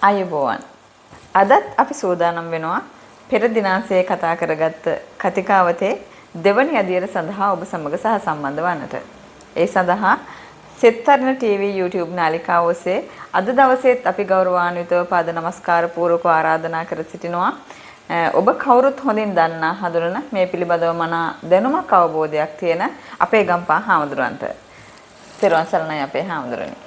අයුබෝවන්. අදත් අපි සූදානම් වෙනවා පෙර දිනාසේ කතා කරගත්ත කතිකාවතේ දෙවනි අදියර සඳහා ඔබ සමග සහසම්බන්ධ වන්නට. ඒ සඳහා සෙත්තරණ TV YouTube නාලිකාව ඔස්සේ අද දවසේත් අපි ගෞරවාන්විතව පාද නමස්කාර පූර්වක ආරාධනා කර සිටිනවා. ඔබ කවුරුත් හොඳින් දන්නා හඳුනන මේ පිළිබඳව මනා දැනුමක් අවබෝධයක් තියෙන අපේ ගම්පා හාමුදුරන්ට. තෙරුවන් සරණයි අපේ හාමුදුරනේ.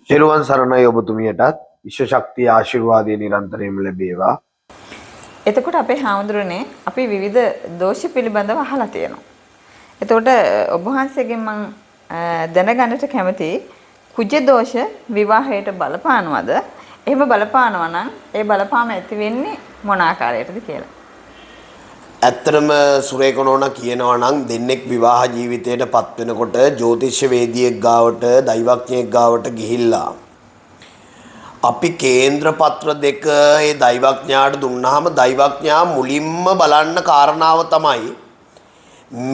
තෙරුවන් සරණයි ඔබතුමියටත් විශ්ව ශක්තිය ආශිර්වාදය නිරන්තරයෙන්ම ලැබේවා. එතකොට අපේ හාමුදුරනේ අපි විවිධ දෝෂ පිළිබඳව අහලා තියෙනවා. එතකොට ඔබ වහන්සේගෙන් මම දැනගන්නට කැමතියි කුජ දෝෂ විවාහයට බලපානවද? එහෙම බලපානවා නම් ඒ බලපාම ඇති වෙන්නේ මොන ආකාරයකටද කියලා. ඇත්තටම සුරේකනෝනා කියනවා නම් දෙන්නෙක් විවාහ ජීවිතයට පත් වෙනකොට ජ්‍යොතිෂ වේදියෙක් ගාවට දෛවඥයෙක් ගාවට ගිහිල්ලා අපි කේන්ද්‍ර පත්‍ර දෙක ඒ දෛවඥයාට දුන්නාම දෛවඥයා මුලින්ම බලන්න කාරණාව තමයි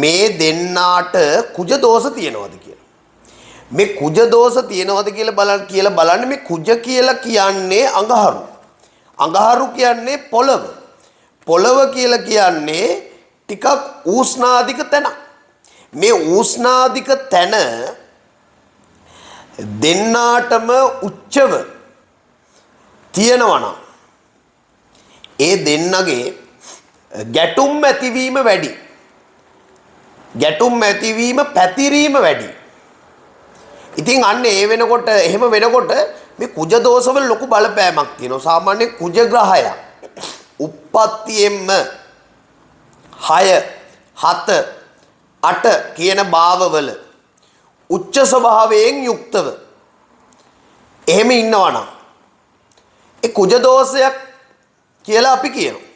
මේ දෙන්නාට කුජ දෝෂ තියනවද කියලා. මේ කුජ දෝෂ තියනවද කියලා බලන්න මේ කුජ කියලා කියන්නේ අඟහරු. අඟහරු කියන්නේ පොළව. පොළව කියලා කියන්නේ ටිකක් ඌෂ්ණාධික තැන. මේ ඌෂ්ණාධික තැන දෙන්නාටම උච්චව තියෙනවා නම් ඒ දෙන්නගේ ගැටුම් ඇතිවීම වැඩි. ගැටුම් ඇතිවීම පැතිරීම වැඩි. ඉතින් අන්න ඒ වෙනකොට එහෙම වෙනකොට මේ කුජ දෝෂවල ලොකු බලපෑමක් තියෙනවා. සාමාන්‍ය කුජ ග්‍රහය උප්පත්තියෙන්ම 6 7 8 කියන භාවවල උච්ච ස්වභාවයෙන් යුක්තව එහෙම ඉන්නවා නම් ඒ කුජ දෝෂයක් කියලා අපි කියනවා.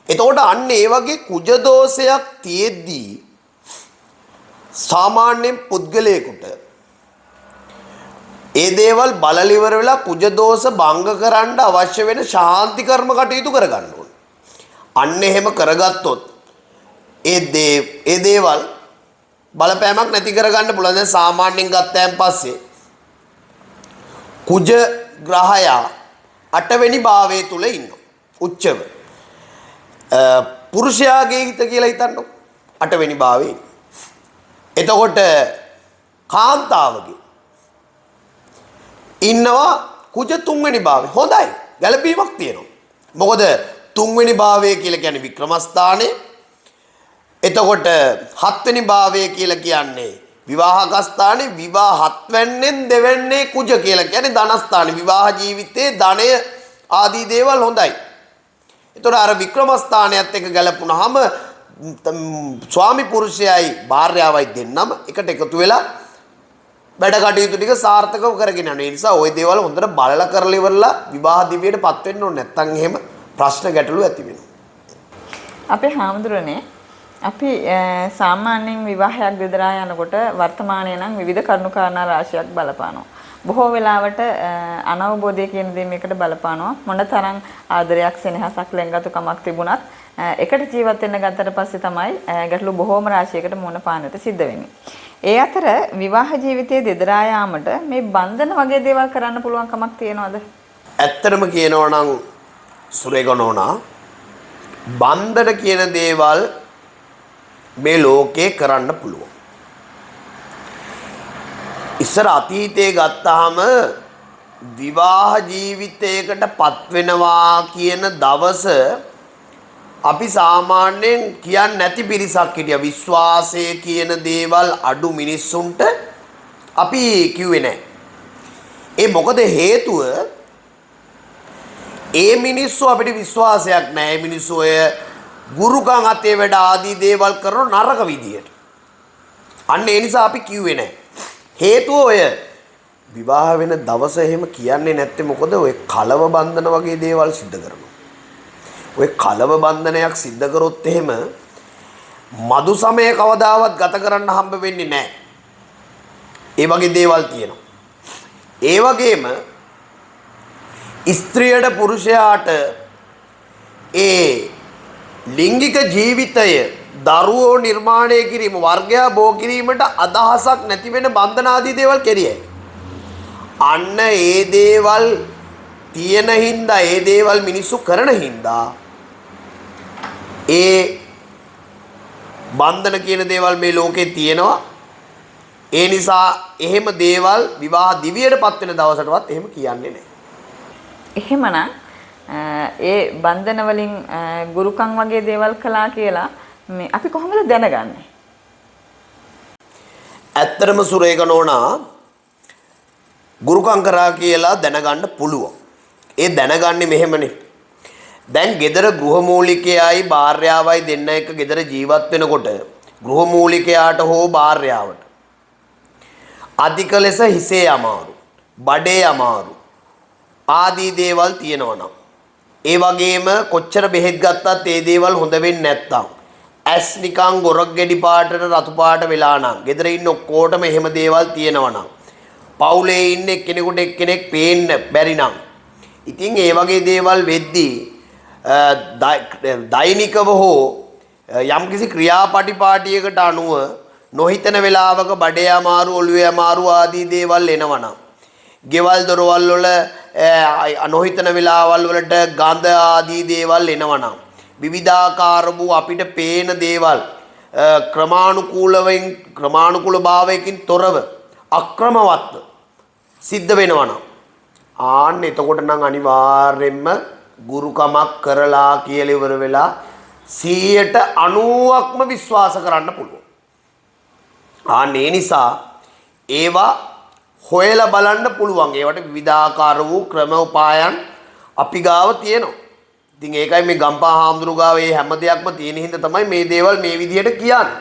එතකොට අන්න ඒ වගේ කුජ දෝෂයක් තියෙද්දී සාමාන්‍යයෙන් පුද්ගලයෙකුට ඒ දේවල් බලල ඉවර වෙලා කුජ දෝෂ භංග කරන්න අවශ්‍ය වෙන ශාන්ති කර්ම කටයුතු කරගන්න ඕනේ. අන්න එහෙම කරගත්තොත් ඒ දේවල් බලපෑමක් නැති කරගන්න පුළුවන්. දැන් සාමාන්‍යයෙන් ගත්තයන් පස්සේ කුජ ග්‍රහයා 8 වෙනි භාවයේ තුල ඉන්නවා. උච්චව. පුරුෂයාගේ හිත කියලා හිතන්නකො 8 වෙනි භාවයේ. එතකොට කාන්තාවගේ ඉන්නවා කුජ 3 වෙනි භාවයේ. හොඳයි. ගැළපීමක් තියෙනවා. මොකද 3 වෙනි භාවය කියලා කියන්නේ වික්‍රමස්ථානය. එතකොට 7 වෙනි භාවය කියලා කියන්නේ විවාහක ස්ථානේ. විවාහ 7 වෙන්නෙන් දෙවැන්නේ කුජ කියලා කියන්නේ ධනස්ථානේ. විවාහ ජීවිතයේ ධනය ආදී දේවල් හොඳයි. එතකොට අර වික්‍රමස්ථානයත් එක්ක ගැලපුණාම ස්වාමි පුරුෂයයි භාර්යාවයි දෙන්නම එකට එකතු වෙලා වැඩ කටයුතු ටික සාර්ථකව කරගෙන යනවා. ඒ නිසා ওই දේවල් හොඳට බලලා කරලා ඉවරලා විවාහ දිවියටපත් වෙන්න ඕනේ. නැත්නම් එහෙම ප්‍රශ්න ගැටලු ඇති වෙනවා. අපේ හාමුදුරනේ අපි සාමාන්‍යයෙන් විවාහයක් දෙදරා යනකොට වර්තමානයේ නම් විවිධ කරුණු කාරණා රාශියක් බලපානවා. බොහෝ වෙලාවට අනවබෝධය කියන දේ මේකට බලපානවා. මොනතරම් ආදරයක් සෙනෙහසක් ලැංගතුකමක් තිබුණත් එකට ජීවත් වෙන්න ගත්තට පස්සේ තමයි ගැටලු බොහෝම රාශියකට මුහුණ පාන්නට සිද්ධ වෙන්නේ. ඒ අතර විවාහ ජීවිතයේ දෙදරා යාමට මේ බන්ධන වගේ දේවල් කරන්න පුළුවන් කමක් තියනවද? ඇත්තටම කියනවා නම් සුරේගනෝනා බන්ධන කියන දේවල් මේ ලෝකේ කරන්න පුළුවන්. ඉස්සර අතීතයේ ගත්තාම විවාහ ජීවිතයකට පත් වෙනවා කියන දවස අපි සාමාන්‍යයෙන් කියන්නේ නැති පිරිසක් හිටියා. විශ්වාසය කියන දේවල් අඩු මිනිස්සුන්ට අපි කිව්වේ නැහැ. ඒ මොකද හේතුව ඒ මිනිස්සු අපිට විශ්වාසයක් නැහැ. ඒ මිනිස්සු ඔය ගුරුකම් අතේ වැඩ ආදී දේවල් කරන නරක විදියට. අන්න ඒ නිසා අපි කිව්වේ නැහැ. හේතුව ඔය විවාහ වෙන දවස එහෙම කියන්නේ නැත්තේ මොකද ඔය කලව බන්ධන වගේ දේවල් සිද්ධ කරනවා. ඔය කලව බන්ධනයක් සිද්ධ කරොත් එහෙම මදු සමය කවදාවත් ගත කරන්න හම්බ වෙන්නේ නැහැ. ඒ වගේ දේවල් තියෙනවා. ඒ වගේම ස්ත්‍රියට පුරුෂයාට ඒ ලිංගික ජීවිතය දරුවෝ නිර්මාණය කිරීම වර්ගයා බෝ කිරීමට අදහසක් නැති වෙන බන්ධන ආදී දේවල් කෙරියයි. අන්න ඒ දේවල් තියෙන හින්දා ඒ දේවල් මිනිස්සු කරන හින්දා ඒ බන්ධන කියන දේවල් මේ ලෝකේ තියෙනවා. ඒ නිසා එහෙම දේවල් විවාහ දිවියටපත් වෙන දවසටවත් එහෙම කියන්නේ නැහැ. එහෙමනම් ඒ බන්ධන වලින් ගුරුකම් වගේ දේවල් කළා කියලා මේ අපි කොහොමද දැනගන්නේ? ඇත්තටම සුරේක නෝනා ගුරුකම් කරා කියලා දැනගන්න පුළුවන්. ඒ දැනගන්නේ මෙහෙමනේ. දැන් ගෙදර ගෘහමූලිකයයි භාර්යාවයි දෙන්න එක ගෙදර ජීවත් වෙනකොට ගෘහමූලිකයාට හෝ භාර්යාවට අධික ලෙස හිසේ අමාරු, බඩේ අමාරු ආදී දේවල් තියෙනවා නම් ඒ වගේම කොච්චර බෙහෙත් ගත්තත් ඒ දේවල් හොඳ වෙන්නේ නැත්තම් ඇස් නිකන් ගොරක් ගෙඩි පාටට රතු පාට වෙලා නම් ගෙදර ඉන්න ඔක්කොටම එහෙම දේවල් තියෙනවා නම් පවුලේ ඉන්න එක්කෙනෙකුට එක්කෙනෙක් පේන්න බැරි නම් ඉතින් ඒ වගේ දේවල් වෙද්දී දෛනිකව හෝ යම්කිසි ක්‍රියාපටිපාටියකට අනුව නොහිතන වෙලාවක බඩේ අමාරු ඔළුවේ අමාරු ආදී දේවල් එනවනම් ගෙවල් දොරවල් වල නොහිතන වෙලාවල් වලට ගඳ ආදී දේවල් එනවනම් විවිධාකාර වූ අපිට පේන දේවල් ක්‍රමානුකූල භාවයකින් තොරව අක්‍රමවත්ව සිද්ධ වෙනවනම් ආන්න එතකොට නම් අනිවාර්යෙන්ම ගුරුකමක් කරලා කියලා ඉවර වෙලා 90%ක්ම විශ්වාස කරන්න පුළුවන්. ආන්න ඒ නිසා ඒවා හොයලා බලන්න පුළුවන්. ඒවට විවිධාකාර වූ ක්‍රම උපායන් අපි ගාව තියෙනවා. ඉතින් ඒකයි මේ ගම්පා හාමුදුරු ගාව මේ හැම දෙයක්ම තියෙන හින්දා තමයි මේ දේවල් මේ විදිහට කියන්නේ.